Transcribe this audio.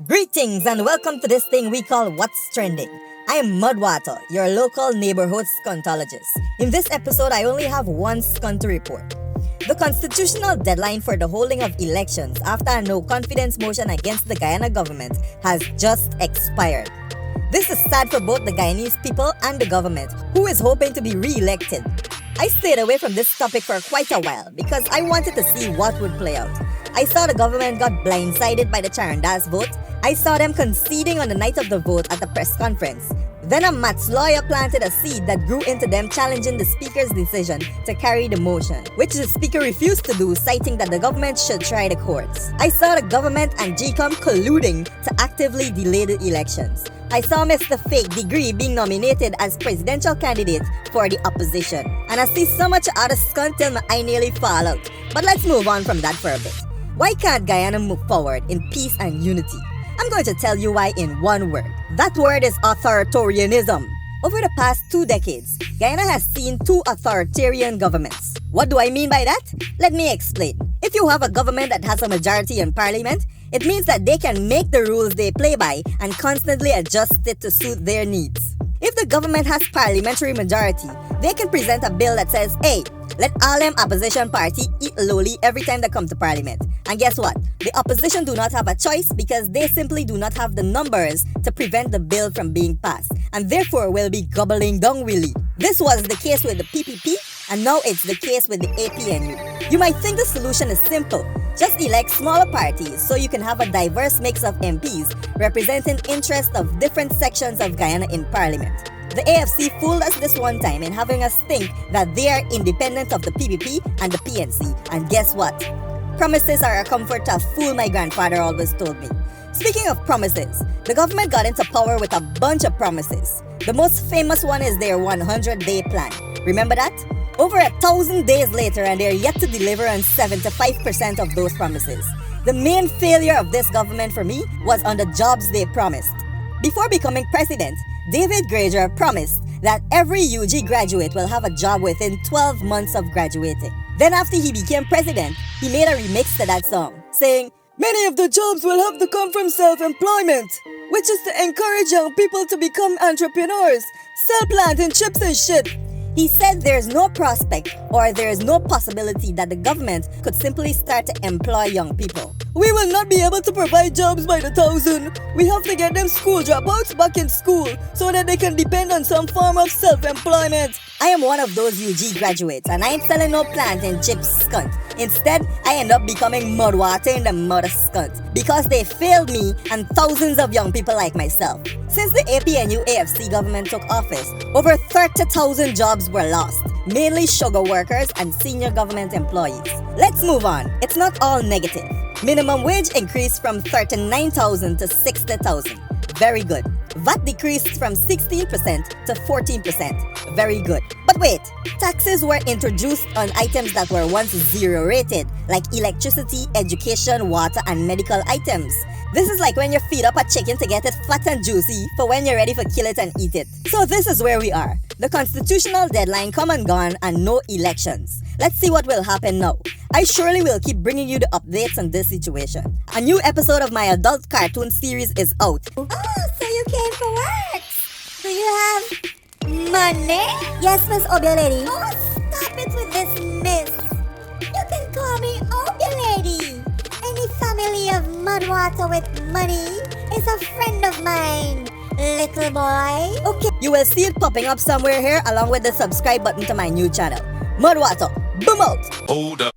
Greetings and welcome to this thing we call What's Trending. I am Mudwata, your local neighborhood skuntologist. In this episode, I only have one skunt to report. The constitutional deadline for the holding of elections after a no-confidence motion against the Guyana government has just expired. This is sad for both the Guyanese people and the government, who is hoping to be re-elected. I stayed away from this topic for quite a while because I wanted to see what would play out. I saw the government got blindsided by the Charandas vote. I saw them conceding on the night of the vote at the press conference. Then a Matt's lawyer planted a seed that grew into them challenging the speaker's decision to carry the motion, which the speaker refused to do, citing that the government should try the courts. I saw the government and GCOM colluding to actively delay the elections. I saw Mr. Fake Degree being nominated as presidential candidate for the opposition. And I see so much other skunt till my eye nearly fall out. But let's move on from that for a bit. Why can't Guyana move forward in peace and unity? I'm going to tell you why in one word. That word is authoritarianism. Over the past 2 decades, Guyana has seen 2 authoritarian governments. What do I mean by that? Let me explain. If you have a government that has a majority in parliament, it means that they can make the rules they play by and constantly adjust it to suit their needs. If the government has parliamentary majority, they can present a bill that says, hey, let all them opposition party eat lowly every time they come to parliament. And guess what? The opposition do not have a choice because they simply do not have the numbers to prevent the bill from being passed, and therefore will be gobbling down willy. This was the case with the PPP, and now it's the case with the APNU. You might think the solution is simple. Just elect smaller parties so you can have a diverse mix of MPs representing interests of different sections of Guyana in parliament. The AFC fooled us this one time in having us think that they are independent of the PPP and the PNC, and guess what? Promises are a comfort to a fool, my grandfather always told me. Speaking of promises, the government got into power with a bunch of promises. The most famous one is their 100-day plan. Remember that? Over 1,000 days later and they're yet to deliver on 75% of those promises. The main failure of this government for me was on the jobs they promised. Before becoming president, David Granger promised that every UG graduate will have a job within 12 months of graduating. Then after he became president, he made a remix to that song, saying, "Many of the jobs will have to come from self-employment, which is to encourage young people to become entrepreneurs, sell planting chips and shit." He said there's no prospect or there's no possibility that the government could simply start to employ young people. "We will not be able to provide jobs by the thousand. We have to get them school dropouts back in school so that they can depend on some form of self-employment." I am one of those UG graduates and I ain't selling no plantain chips skunt. Instead, I end up becoming Mudwata in the mother skunt because they failed me and thousands of young people like myself. Since the APNU AFC government took office, over 30,000 jobs were lost, mainly sugar workers and senior government employees. Let's move on. It's not all negative. Minimum wage increased from 39,000 to 60,000. Very good. VAT decreased from 16% to 14%. Very good. But wait, taxes were introduced on items that were once zero rated, like electricity, education, water, and medical items. This is like when you feed up a chicken to get it fat and juicy for when you're ready to kill it and eat it. So this is where we are. The constitutional deadline come and gone and no elections. Let's see what will happen now. I surely will keep bringing you the updates on this situation. A new episode of my adult cartoon series is out. Oh, so you came for work. Do you have money? Yes, Miss Obia Lady. Oh, stop it with this miss. You can call me Obia Lady. Any family of Mudwata with money is a friend of mine, little boy. Okay, you will see it popping up somewhere here along with the subscribe button to my new channel. Mudwata, boom out! Hold up.